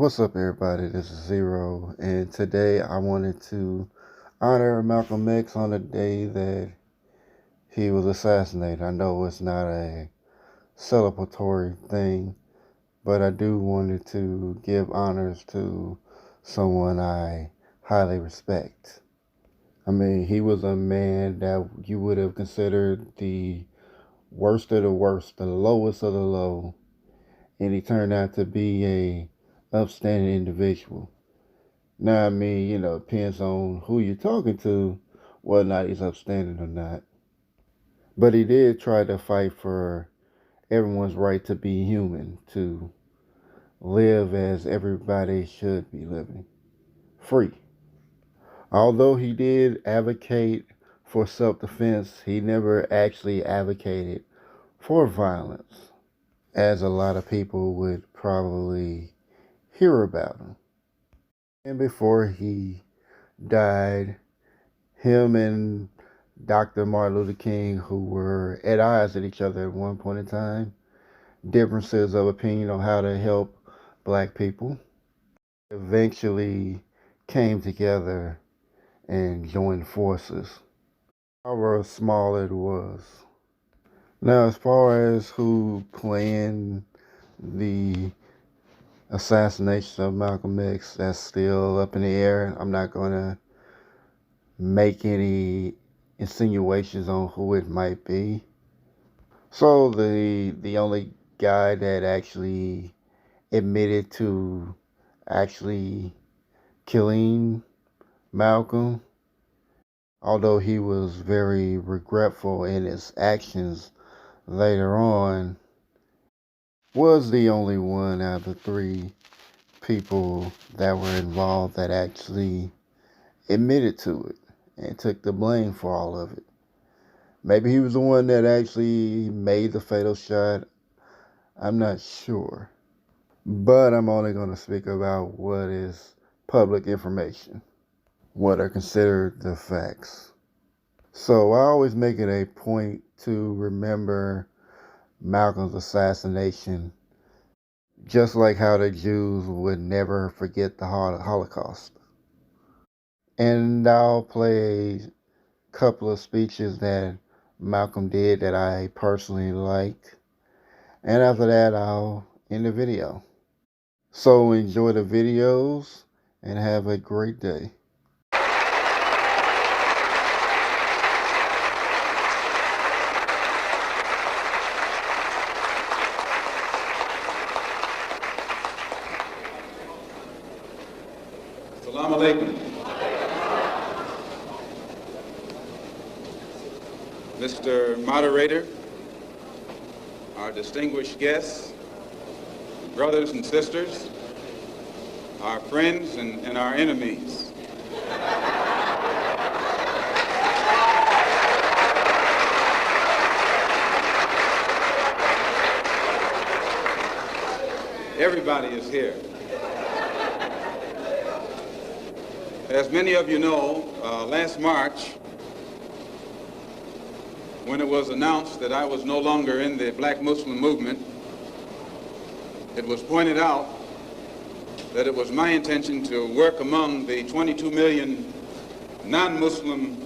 What's up, everybody? This is Zero, and today I wanted to honor Malcolm X on the day that he was assassinated. I know it's not a celebratory thing, but I do wanted to give honors to someone I highly respect. I mean, he was a man that you would have considered the worst of the worst, the lowest of the low, and he turned out to be a upstanding individual. Now, I mean, depends on who you're talking to, whether or not he's upstanding or not. But he did try to fight for everyone's right to be human, to live as everybody should be living, free. Although he did advocate for self defense, he never actually advocated for violence, as a lot of people would probably hear about him. And before he died, him and Dr. Martin Luther King, who were at odds with each other at one point in time, differences of opinion on how to help black people, eventually came together and joined forces, however small it was. Now, as far as who planned the assassination of Malcolm X, that's still up in the air. I'm not going to make any insinuations on who it might be. So the only guy that actually admitted to actually killing Malcolm, although he was very regretful in his actions later on, was the only one out of the three people that were involved that actually admitted to it and took the blame for all of it. Maybe he was the one that actually made the fatal shot. I'm not sure. But I'm only going to speak about what is public information, what are considered the facts. So I always make it a point to remember Malcolm's assassination, just like how the Jews would never forget the Holocaust. And I'll play a couple of speeches that Malcolm did that I personally liked. And after that, I'll end the video. So enjoy the videos and have a great day. Assalamu alaikum. Mr. Moderator, our distinguished guests, brothers and sisters, our friends and our enemies. Everybody is here. As many of you know, last March, when it was announced that I was no longer in the Black Muslim movement, it was pointed out that it was my intention to work among the 22 million non-Muslim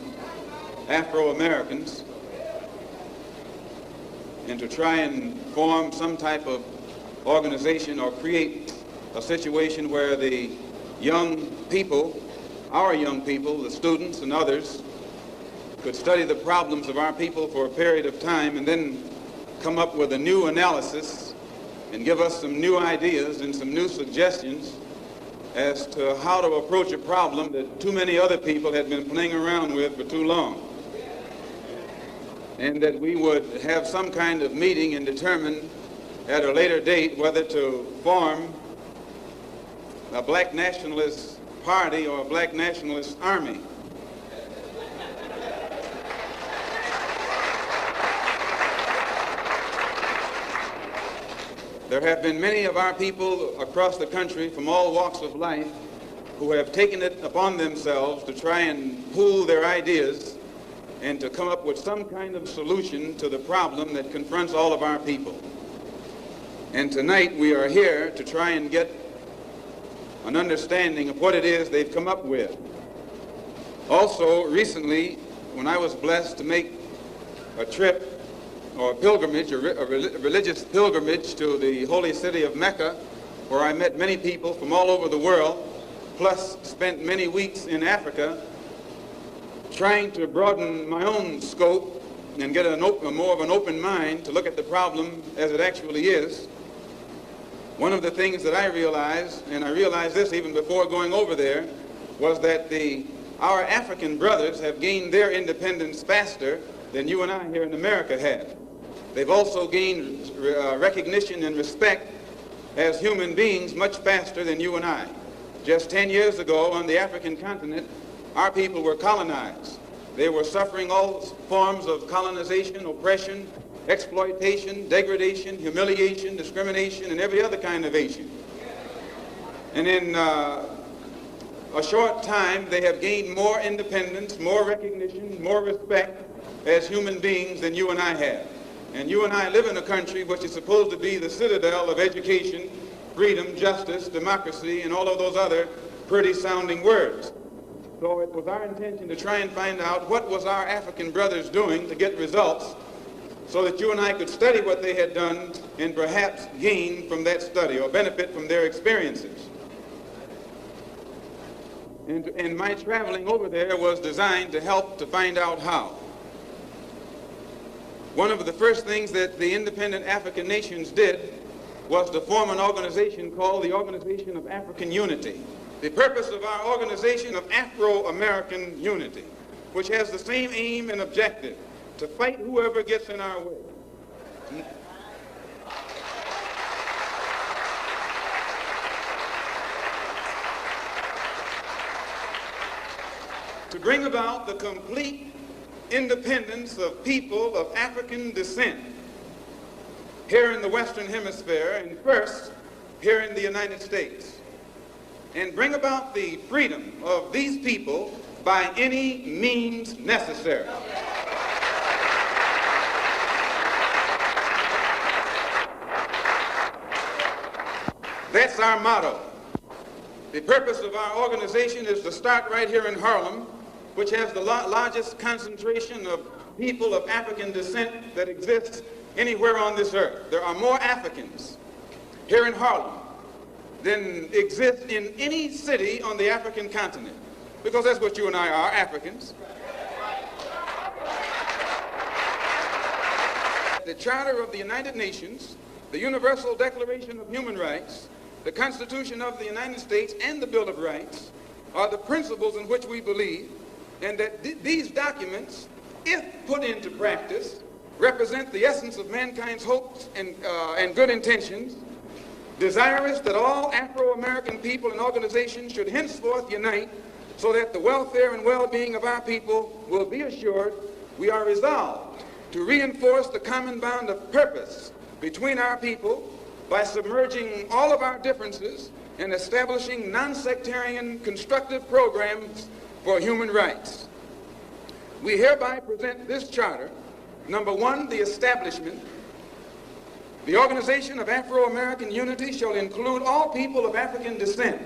Afro-Americans and to try and form some type of organization or create a situation where the young people, our young people, the students and others, could study the problems of our people for a period of time and then come up with a new analysis and give us some new ideas and some new suggestions as to how to approach a problem that too many other people had been playing around with for too long. And that we would have some kind of meeting and determine at a later date whether to form a black nationalist party or a black nationalist army. There have been many of our people across the country from all walks of life who have taken it upon themselves to try and pool their ideas and to come up with some kind of solution to the problem that confronts all of our people. And tonight we are here to try and get an understanding of what it is they've come up with. Also, recently, when I was blessed to make a trip or a pilgrimage, a religious pilgrimage to the holy city of Mecca, where I met many people from all over the world, plus spent many weeks in Africa, trying to broaden my own scope and get more of an open mind to look at the problem as it actually is. One of the things that I realized, and I realized this even before going over there, was that our African brothers have gained their independence faster than you and I here in America have. They've also gained recognition and respect as human beings much faster than you and I. Just 10 years ago on the African continent, our people were colonized. They were suffering all forms of colonization, oppression, exploitation, degradation, humiliation, discrimination, and every other kind of Asian. And in a short time, they have gained more independence, more recognition, more respect as human beings than you and I have. And you and I live in a country which is supposed to be the citadel of education, freedom, justice, democracy, and all of those other pretty sounding words. So it was our intention to try and find out what was our African brothers doing to get results so that you and I could study what they had done and perhaps gain from that study or benefit from their experiences. And my traveling over there was designed to help to find out how. One of the first things that the independent African nations did was to form an organization called the Organization of African Unity. The purpose of our organization of Afro-American Unity, which has the same aim and objective, to fight whoever gets in our way. To bring about the complete independence of people of African descent here in the Western Hemisphere, and first here in the United States, and bring about the freedom of these people by any means necessary. That's our motto. The purpose of our organization is to start right here in Harlem, which has the largest concentration of people of African descent that exists anywhere on this earth. There are more Africans here in Harlem than exist in any city on the African continent, because that's what you and I are, Africans. The Charter of the United Nations, the Universal Declaration of Human Rights, the Constitution of the United States, and the Bill of Rights are the principles in which we believe, and that these documents, if put into practice, represent the essence of mankind's hopes and good intentions, desirous that all Afro-American people and organizations should henceforth unite so that the welfare and well-being of our people will be assured. We are resolved to reinforce the common bond of purpose between our people by submerging all of our differences and establishing non-sectarian constructive programs for human rights. We hereby present this charter. Number one, the establishment. The Organization of Afro-American Unity shall include all people of African descent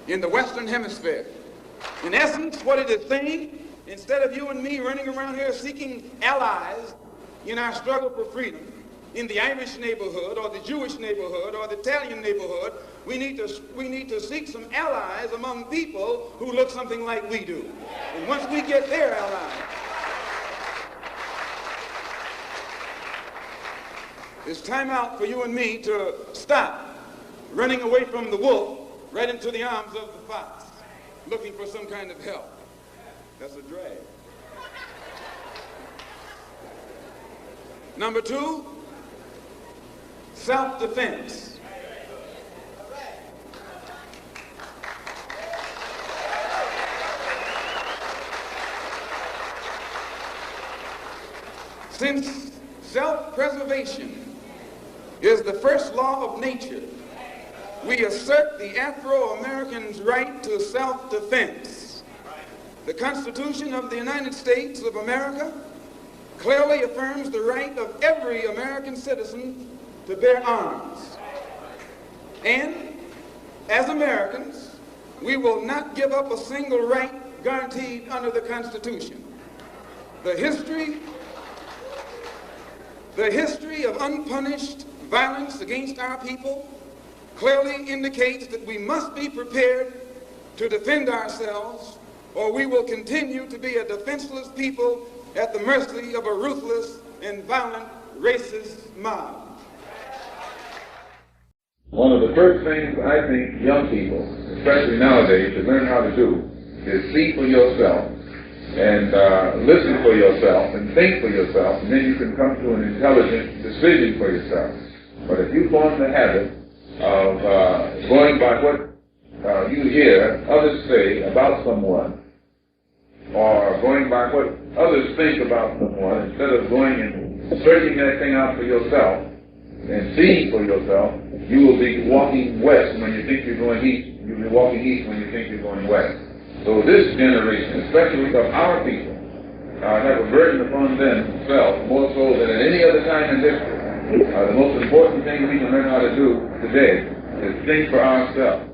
in the Western Hemisphere. In essence, what it is saying, instead of you and me running around here seeking allies in our struggle for freedom, in the Irish neighborhood or the Jewish neighborhood or the Italian neighborhood, we need to seek some allies among people who look something like we do. And once we get their allies, it's time out for you and me to stop running away from the wolf right into the arms of the fox, looking for some kind of help. That's a drag. Number two, self-defense. Since self-preservation is the first law of nature, we assert the Afro-Americans' right to self-defense. The Constitution of the United States of America clearly affirms the right of every American citizen to bear arms. And as Americans, we will not give up a single right guaranteed under the Constitution. The history of unpunished violence against our people clearly indicates that we must be prepared to defend ourselves, or we will continue to be a defenseless people at the mercy of a ruthless and violent racist mob. One of the first things I think young people, especially nowadays, should learn how to do is see for yourself and listen for yourself and think for yourself, and then you can come to an intelligent decision for yourself. But if you form the habit of going by what you hear others say about someone, or going by what others think about someone, instead of going and searching that thing out for yourself and seeing for yourself, you will be walking west when you think you're going east. You'll be walking east when you think you're going west. So this generation, especially of our people, have a burden upon themselves more so than at any other time in history. The most important thing we can learn how to do today is think for ourselves.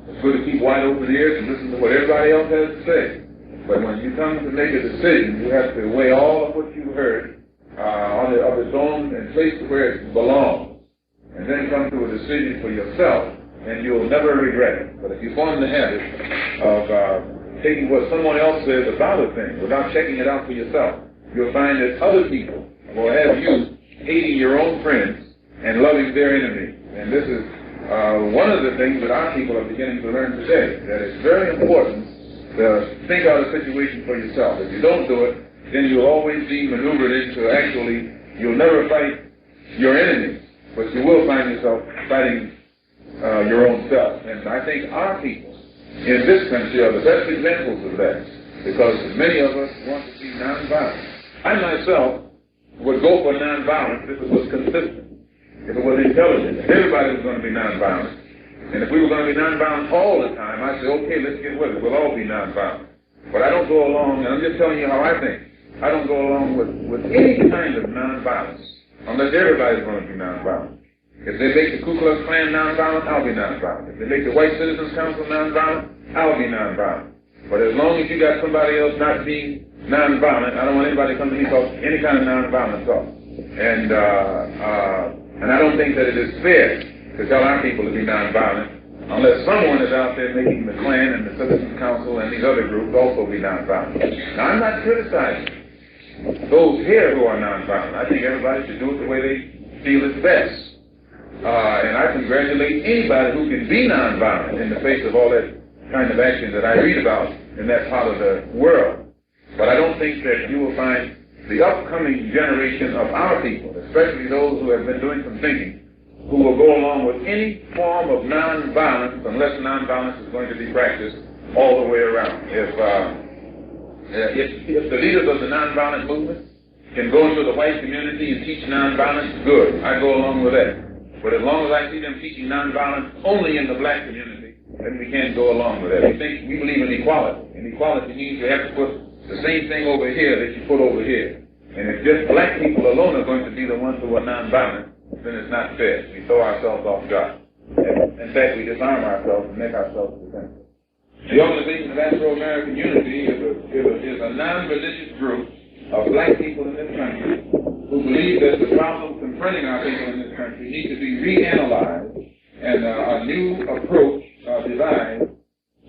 It's good to keep wide open ears and listen to what everybody else has to say. But when you come to make a decision, you have to weigh all of what you heard of its own and place it where it belongs. And then come to a decision for yourself, and you'll never regret it. But if you form the habit of taking what someone else says about a thing without checking it out for yourself, you'll find that other people will have you hating your own friends and loving their enemies. And this is one of the things that our people are beginning to learn today, that it's very important to think out a situation for yourself. If you don't do it, then you'll always be maneuvered into you'll never fight your enemies, but you will find yourself fighting your own self. And I think our people in this country are the best examples of that, because many of us want to see nonviolence. I myself would go for nonviolence if it was consistent, if it was intelligent, if everybody was going to be nonviolent. And if we were going to be nonviolent all the time, I'd say, okay, let's get with it. We'll all be nonviolent. But I don't go along, and I'm just telling you how I think. I don't go along with any kind of nonviolence unless everybody's going to be nonviolent. If they make the Ku Klux Klan nonviolent, I'll be nonviolent. If they make the White Citizens Council nonviolent, I'll be nonviolent. But as long as you got somebody else not being nonviolent, I don't want anybody to come to me talk any kind of nonviolent talk. And I don't think that it is fair to tell our people to be nonviolent unless someone is out there making the Klan and the Citizens Council and these other groups also be nonviolent. Now, I'm not criticizing those here who are nonviolent. I think everybody should do it the way they feel is best. And I congratulate anybody who can be nonviolent in the face of all that kind of action that I read about in that part of the world. But I don't think that you will find the upcoming generation of our people, especially those who have been doing some thinking, who will go along with any form of nonviolence unless nonviolence is going to be practiced all the way around. If the leaders of the nonviolent movement can go into the white community and teach nonviolence, good. I go along with that. But as long as I see them teaching nonviolence only in the black community, then we can't go along with that. We believe in equality. And equality means you have to put the same thing over here that you put over here. And if just black people alone are going to be the ones who are nonviolent, then it's not fair. We throw ourselves off guard. In fact, we disarm ourselves and make ourselves defensive. The Organization of Afro-American Unity is a non-religious group of black people in this country who believe that the problems confronting our people in this country need to be reanalyzed and a new approach devised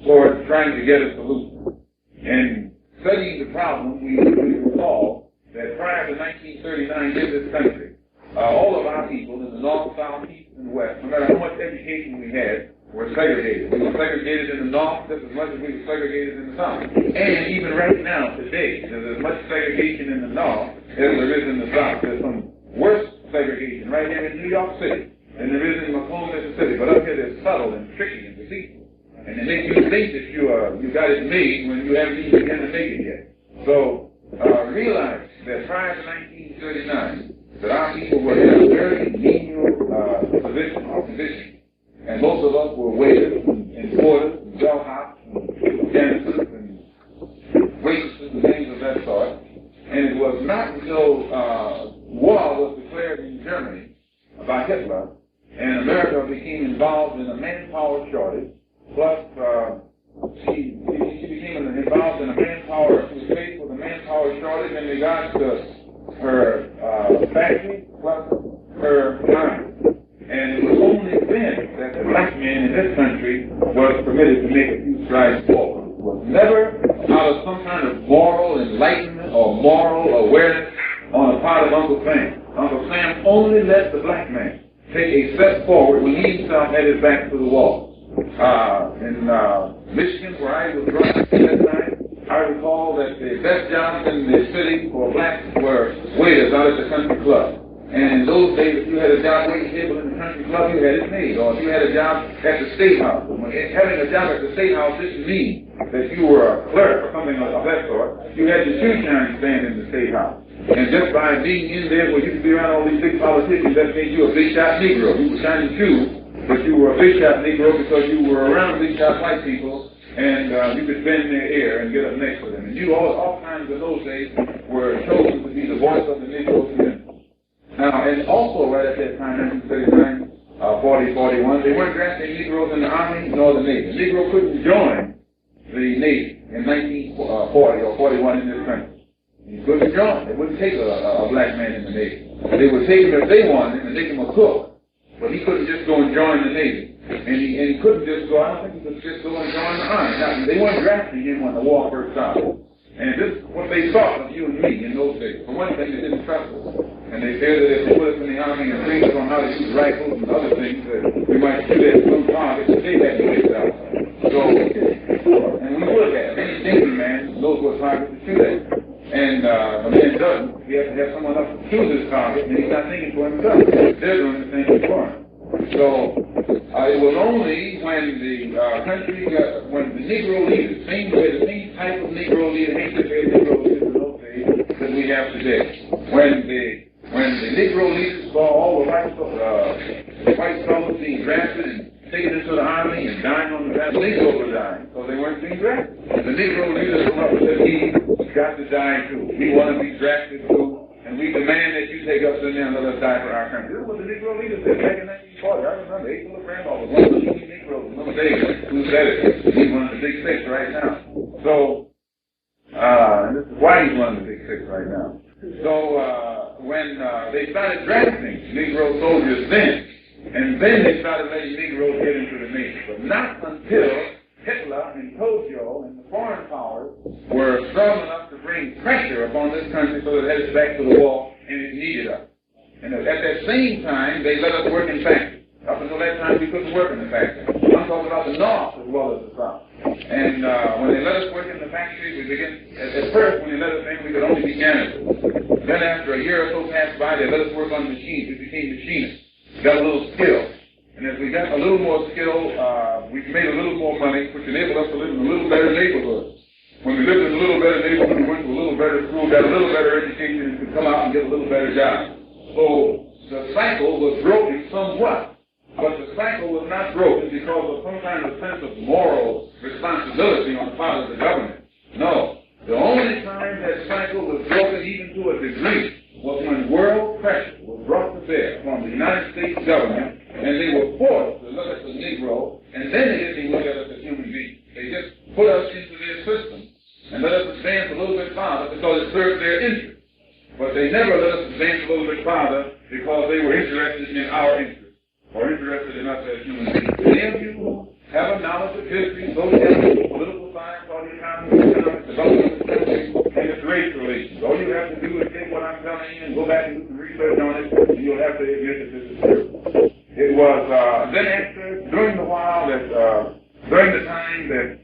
for trying to get a solution. In studying the problem, we recall that prior to 1939 in this country, all of our people in the North, South, East, and West, no matter how much education we had, were segregated. We were segregated in the North just as much as we were segregated in the South. And even right now, today, there's as much segregation in the North as there is in the South. There's some worse segregation right here in New York City than there is in Macomb, Mississippi. But up here, they're subtle and tricky and deceitful. And they make you think that you got it made when you haven't even begun to make it yet. So realize that prior to 1939, that our people were in a very menial position. And most of us were waiters and porters and bellhops and janitors and waitresses and things of that sort. And it was not until war was declared in Germany by Hitler and America became involved in a manpower shortage, plus in regards to her factory plus her mind. And it was only then that the black man in this country was permitted to make a few strides forward. It was never out of some kind of moral enlightenment or moral awareness on the part of Uncle Sam. Uncle Sam only let the black man take a step forward when he himself had his back to the wall. In Michigan, where I was brought up at that time, I recall that the best jobs in the city for blacks were waiters out at the country club. And in those days, if you had a job waiting table in the country club, you had it made. Or if you had a job at the State House. Having a job at the State House didn't mean that you were a clerk or something of that sort. You had your shoe shine stand in the State House. And just by being in there where you could be around all these big politicians, that made you a big shot Negro. You were shining shoes, but you were a big shot Negro because you were around big shot white people, and you could bend their ear and get up next to them. And you all kinds of those days were chosen to be the voice of the Negro community. Now, and also right at that time, 1939, 40, 41, they weren't drafting Negroes in the Army nor the Navy. The Negro couldn't join the Navy in 1940 or 41 in this country. He couldn't join. They wouldn't take a black man in the Navy. They would take him if they wanted him and make him a cook. But he couldn't just go and join the Navy. And he couldn't just go, I don't think he could just go and join the Army. Now, they weren't drafting him when the war first started. And this is what they thought of you and me in those days. For one thing, they didn't trust us. And they feared that if they put us in the Army and trained us on how to use rifles and other things, that we might shoot at some targets that they had to get out. So, and we would have. Any thinking man knows what target to shoot at. And a man doesn't. He has to have someone else to choose his target, and he's not thinking for himself. They're doing the thing for him. So, it was only when the country, when the Negro leaders, the same type of Negro leader, Negro leaders in those days that we have today. When the Negro leaders saw all the white fellows being drafted and taken into the Army and dying on the battlefield, the Negroes were dying, so they weren't being drafted. The Negro leaders come up and said, he got to die too. We want to be drafted too, and we demand that you take us in there and let us die for our country. This is what the Negro leaders said back in 1940. I remember H. Philip Randolph was one of the leading Negroes in those days who said it. He's one of the big six right now. So, and this is why he's one of the big six right now. So, when they started drafting Negro soldiers then, and then they started letting Negroes get into the Navy. But not until Hitler and Tojo and the foreign powers were strong enough to bring pressure upon this country so that it headed back to the wall and it needed us. And at that same time, they let us work in factories. Up until that time, we couldn't work in the factory. I'm talking about the North as well as the South. And when they let us work in the factory, we began, at first, when they let us in, we could only be janitors. Then after a year or so passed by, they let us work on machines. We became machinists. Got a little skill. And as we got a little more skill, we made a little more money, which enabled us to live in a little better neighborhood. When we lived in a little better neighborhood, we went to a little better school, got a little better education, and could come out and get a little better job. So the cycle was broken somewhat. But the cycle was not broken because of some kind of sense of moral responsibility on the part of the government. No. The only time that cycle was broken, even to a degree, was when world pressure was brought to bear from the United States government, and they were forced to look at the Negro, and then they didn't even look at us as human beings. They just put us into their system and let us advance a little bit farther because it served their interest. But they never let us advance a little bit farther because they were interested in our interest, or interested in us as human beings. Any of you who have a knowledge of history, sociology, political science, or the economy, economic development, and its race relations, all you have to do is take what I'm telling you and go back and do some research on it, and you'll have to admit that this is true. It was then after, during the time that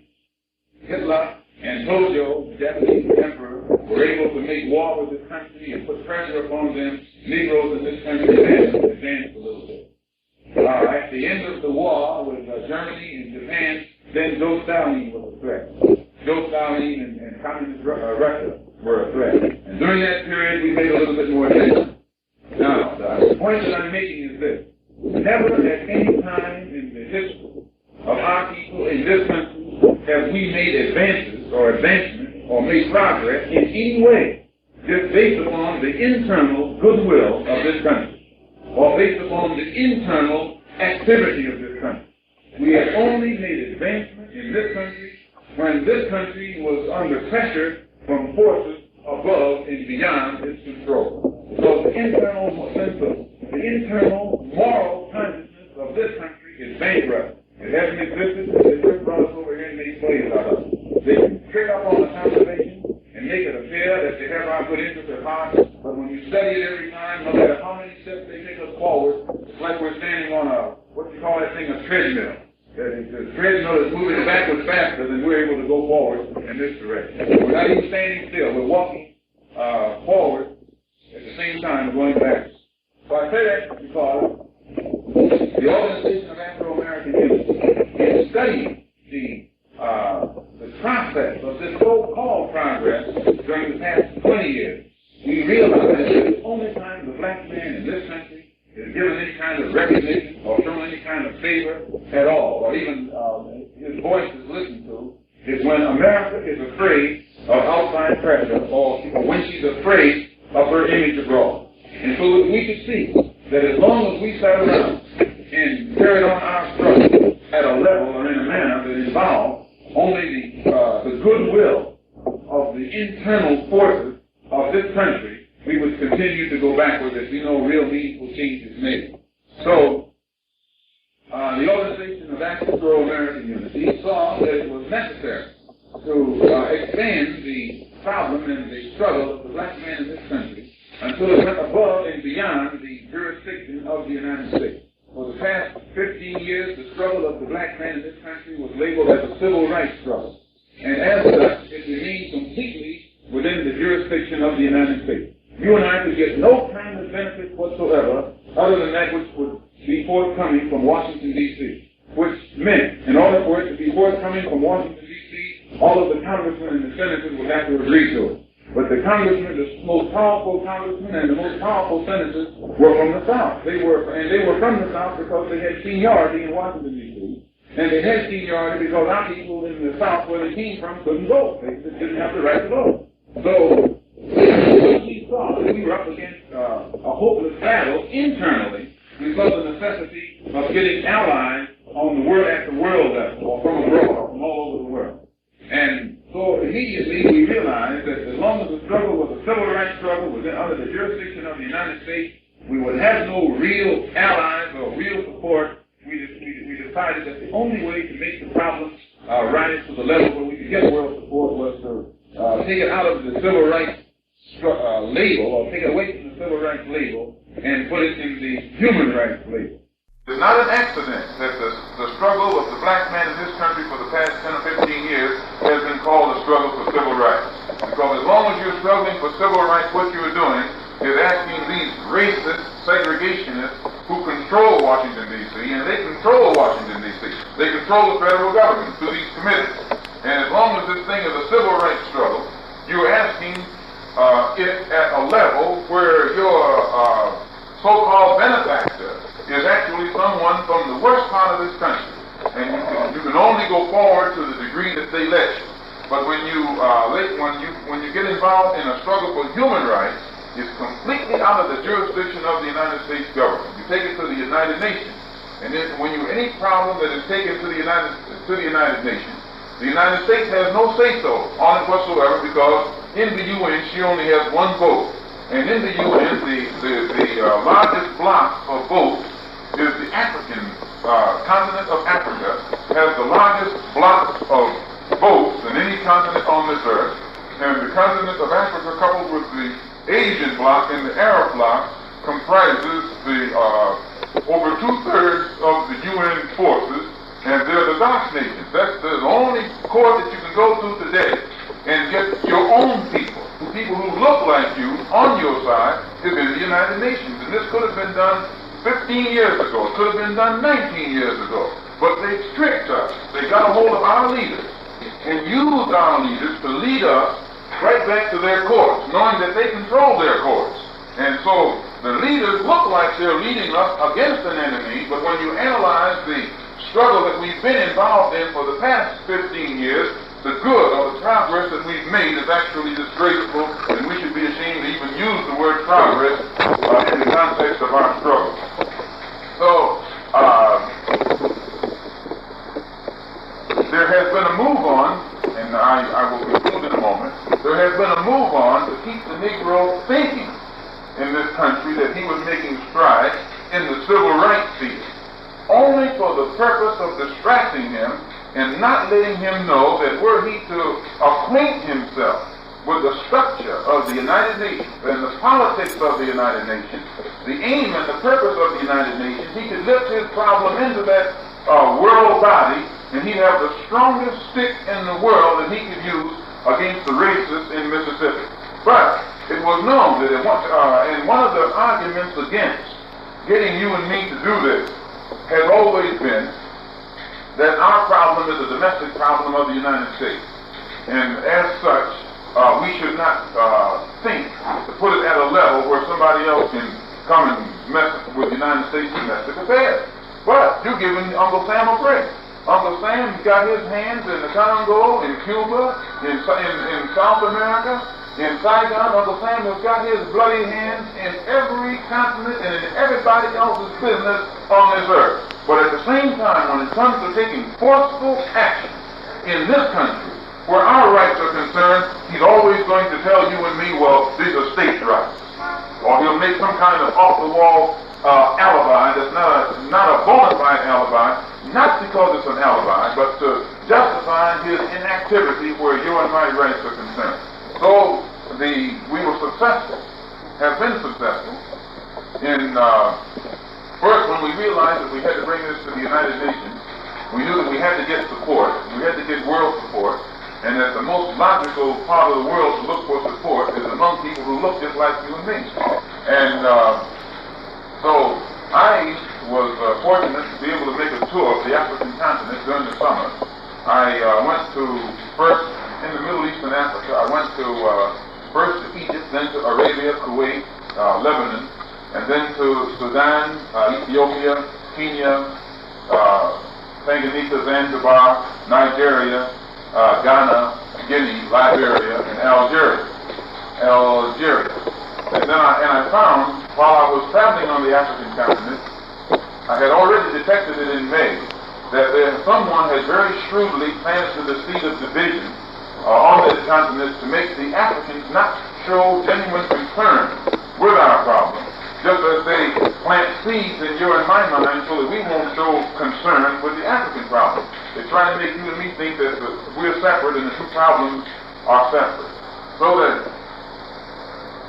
Hitler and Tojo, the Japanese emperor, were able to make war with this country and put pressure upon them, Negroes in this country then advanced a little bit. At the end of the war with Germany and Japan, then Joe Stalin was a threat. Joe Stalin and communist Russia were a threat. And during that period, we paid a little bit more attention. Now, the point that I'm making is this. Never at any time in the history of our people in this country have we made advances or advancement or made progress in any way just based upon the internal goodwill of this country or based upon the internal activity of this country. We have only made advancement in this country when this country was under pressure from forces above and beyond its control. Because the internal moral consciousness of this country is bankrupt. It hasn't existed since they first brought us over here and made slaves out of it. They can trick up on the conversation and make it appear that they have our good interest at heart, but when you study it every time, no matter how many steps they take us forward, it's like we're standing on a, what you call that thing, a treadmill. The treadmill is moving backwards faster than we're able to go forward in this direction. We're not even standing still. We're walking forward at the same time going backwards. So I say that because the Organization of Afro-American Unity is studying the process of this so-called progress during the past 20 years. We realize that the only time the black man in this country is given any kind of recognition or shown any kind of favor at all, or even his voice is listened to, is when America is afraid of outside pressure, or when she's afraid of her image abroad. And so we can see that as long as we sat around and carried on our struggle at a level or in a manner that involved only the goodwill of the internal forces of this country, we would continue to go backward as we know real meaningful change is made. So, the Organization of Afro-American Unity saw that it was necessary to expand the problem and the struggle of the black man in this country until it went above and beyond the jurisdiction of the United States. For the past 15 years, the struggle of the black man in this country was labeled as a civil rights struggle. And as such, it remained completely within the jurisdiction of the United States. You and I could get no kind of benefit whatsoever other than that which would be forthcoming from Washington, D.C., which meant, in order for it to be forthcoming from Washington, D.C., all of the congressmen and the senators would have to agree to it. But the congressmen, the most powerful congressmen and the most powerful senators were from the South. They were from the South because they had seniority in Washington, D.C., and they had seniority because our people in the South, where they came from, couldn't vote. They just didn't have the right to vote. So, we saw that we were up against a hopeless battle internally. We saw the necessity of getting allies on the world at the world level, or from abroad, or from all over the world. And so immediately we realized that as long as the struggle was a civil rights struggle within under the jurisdiction of the United States, we would have no real allies or real support. We decided that the only way to make the problem rise to the level where we could get world support was to take it out of the civil rights label, or take it away from the civil rights label and put it in the human rights label. It's not an accident that the struggle of the black man in this country for the past 10 or 15 years has been called the struggle for civil rights. Because as long as you're struggling for civil rights, what you're doing is asking these racist segregationists who control Washington, D.C., and they control Washington, D.C. They control the federal government through these committees. And as long as this thing is a civil rights struggle, you're asking it at a level where your so-called benefactor is actually someone from the worst part of this country. And you can only go forward to the degree that they let you. But when you get involved in a struggle for human rights, it's completely out of the jurisdiction of the United States government. You take it to the United Nations. And then when any problem that is taken to the United Nations, the United States has no say-so on it whatsoever, because in the UN she only has one vote. And in the UN, the largest block of votes is the African continent of Africa, has the largest block of votes than any continent on this earth. And the continent of Africa, coupled with the Asian bloc and the Arab bloc, comprises the over 2/3 of the UN forces, and they're the DOS nations. That's the only court that you can go to today and get your own people who look like you on your side, is in the United Nations. And this could have been done 15 years ago. It could have been done 19 years ago. But they tricked us. They got a hold of our leaders and used our leaders to lead us right back to their courts, knowing that they control their courts. And so the leaders look like they're leading us against an enemy, but when you analyze the struggle that we've been involved in for the past 15 years, the good or the progress that we've made is actually disgraceful, and we should be ashamed to even use the word progress in the context of our struggle. So, there has been a move on, and I will conclude in a moment, there has been a move on to keep the Negro thinking in this country that he was making strides in the civil rights field, only for the purpose of distracting him and not letting him know that were he to acquaint himself with the structure of the United Nations and the politics of the United Nations, the aim and the purpose of the United Nations, he could lift his problem into that world body, and he'd have the strongest stick in the world that he could use against the racists in Mississippi. But it was known that and one of the arguments against getting you and me to do this has always been that our problem is a domestic problem of the United States. And as such, we should not think to put it at a level where somebody else can come and mess with the United States domestic affairs. But you're giving Uncle Sam a break. Uncle Sam, he's got his hands in the Congo, in Cuba, in South America, in Saigon. Uncle Sam has got his bloody hands in every continent and in everybody else's business on this earth. But at the same time, when it comes to taking forceful action in this country, where our rights are concerned, he's always going to tell you and me, well, these are states' rights. Or he'll make some kind of off-the-wall alibi that's not a bona fide alibi, not because it's an alibi, but to justify his inactivity where your and my rights are concerned. So we were successful, have been successful, in first when we realized that we had to bring this to the United Nations, we knew that we had to get support, we had to get world support, and that the most logical part of the world to look for support is among people who look just like you and me. And so I was fortunate to be able to make a tour of the African continent during the summer. I went to, first in the Middle East and Africa, I went to first to Egypt, then to Arabia, Kuwait, Lebanon, and then to Sudan, Ethiopia, Kenya, Tanganyika, Zanzibar, Nigeria, Ghana, Guinea, Liberia, and Algeria. And then I found, while I was traveling on the African continent, I had already detected it in May, that someone had very shrewdly planted the seed of division on this continent to make the Africans not show genuine concern with our problem, just as they plant seeds in your and my mind so that we won't show concern with the African problem. They're trying to make you and me think that we're separate and the two problems are separate. So that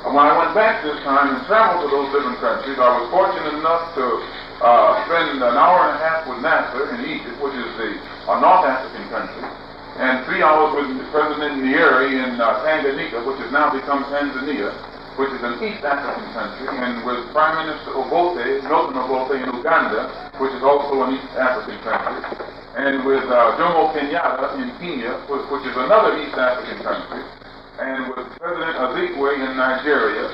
when I went back this time and traveled to those different countries, I was fortunate enough to spend an hour and a half with Nasser in Egypt, which is a North African country, and 3 hours with President Nyerere in Tanganyika, which has now become Tanzania, which is an East African country, and with Prime Minister Obote, Milton Obote in Uganda, which is also an East African country, and with Jomo Kenyatta in Kenya, which is another East African country, and with President Azikwe in Nigeria,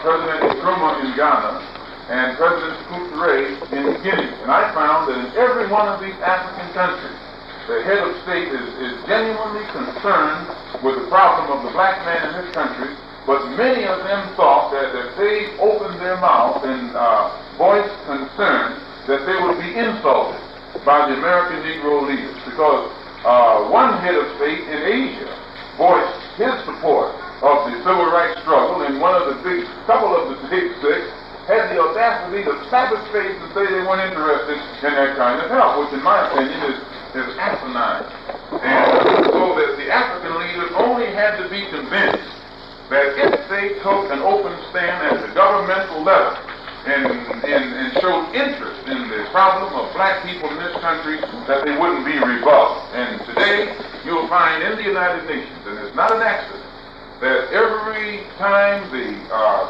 President Nkrumah in Ghana, and President Couture in Guinea. And I found that in every one of these African countries, the head of state is genuinely concerned with the problem of the black man in this country, but many of them thought that if they opened their mouth and voiced concern, that they would be insulted by the American Negro leaders, because one head of state in Asia voiced his support of the civil rights struggle, and couple of the big six had the audacity to slap his face and say they weren't interested in that kind of help, which in my opinion is asinine. And so that the African leaders only had to be convinced that if they took an open stand at the governmental level and showed interest in the problem of black people in this country, that they wouldn't be rebuffed. And today, you'll find in the United Nations, and it's not an accident, that every time the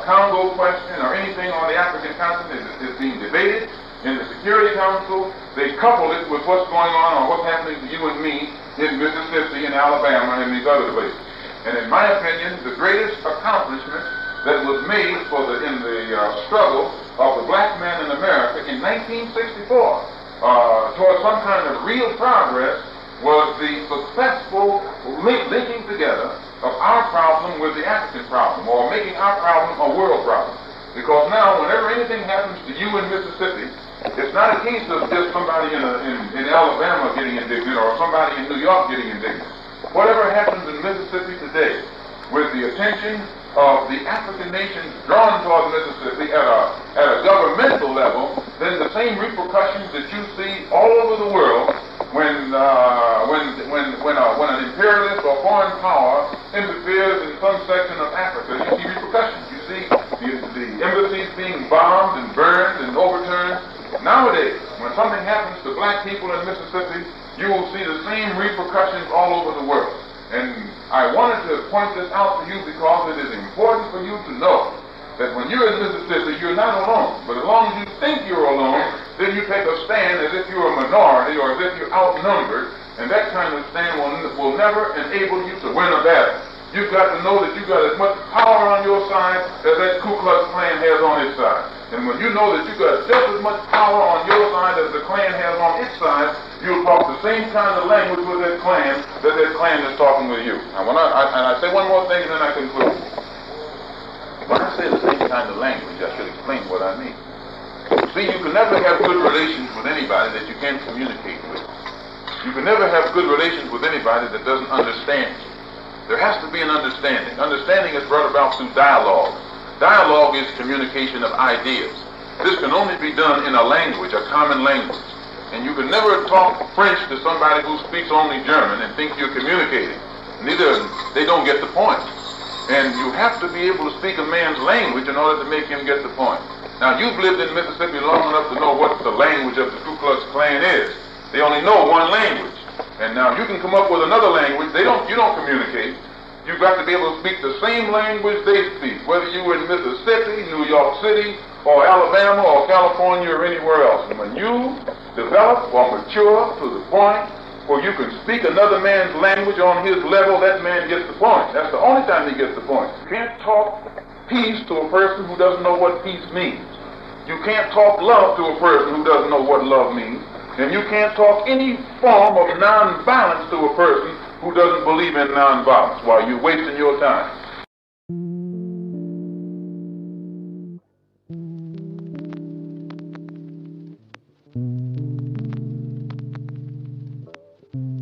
Congo question or anything on the African continent is being debated in the Security Council, they couple it with what's going on or what's happening to you and me in Mississippi and Alabama and these other places. And in my opinion, the greatest accomplishment that was made in the struggle of the black man in America in 1964 towards some kind of real progress was the successful linking together of our problem with the African problem, or making our problem a world problem. Because now, whenever anything happens to you in Mississippi, it's not a case of just somebody in Alabama getting indignant or somebody in New York getting indignant. Whatever happens in Mississippi today with the attention of the African nations drawn toward Mississippi at a governmental level, then the same repercussions that you see all over the world when an imperialist or foreign power interferes in some section of Africa, you see repercussions. You see the embassies being bombed and burned and overturned. Nowadays, when something happens to black people in Mississippi, you will see the same repercussions all over the world. And I wanted to point this out to you because it is important for you to know that when you're in Mississippi, you're not alone. But as long as you think you're alone, then you take a stand as if you're a minority or as if you're outnumbered, and that kind of stand will never enable you to win a battle. You've got to know that you've got as much power on your side as that Ku Klux Klan has on its side. And when you know that you've got just as much power on your side as the Klan has on its side, you'll talk the same kind of language with that Klan is talking with you. And I say one more thing and then I conclude. When I say the same kind of language, I should explain what I mean. See, you can never have good relations with anybody that you can't communicate with. You can never have good relations with anybody that doesn't understand you. There has to be an understanding. Understanding is brought about through dialogue. Dialogue is communication of ideas. This can only be done in a language, a common language. And you can never talk French to somebody who speaks only German and think you're communicating. They don't get the point. And you have to be able to speak a man's language in order to make him get the point. Now, you've lived in Mississippi long enough to know what the language of the Ku Klux Klan is. They only know one language. And now you can come up with another language. You don't communicate. You've got to be able to speak the same language they speak, whether you were in Mississippi, New York City, or Alabama, or California, or anywhere else. And when you develop or mature to the point where you can speak another man's language on his level, that man gets the point. That's the only time he gets the point. You can't talk peace to a person who doesn't know what peace means. You can't talk love to a person who doesn't know what love means. And you can't talk any form of nonviolence to a person who doesn't believe in nonviolence. Why, you're wasting your time.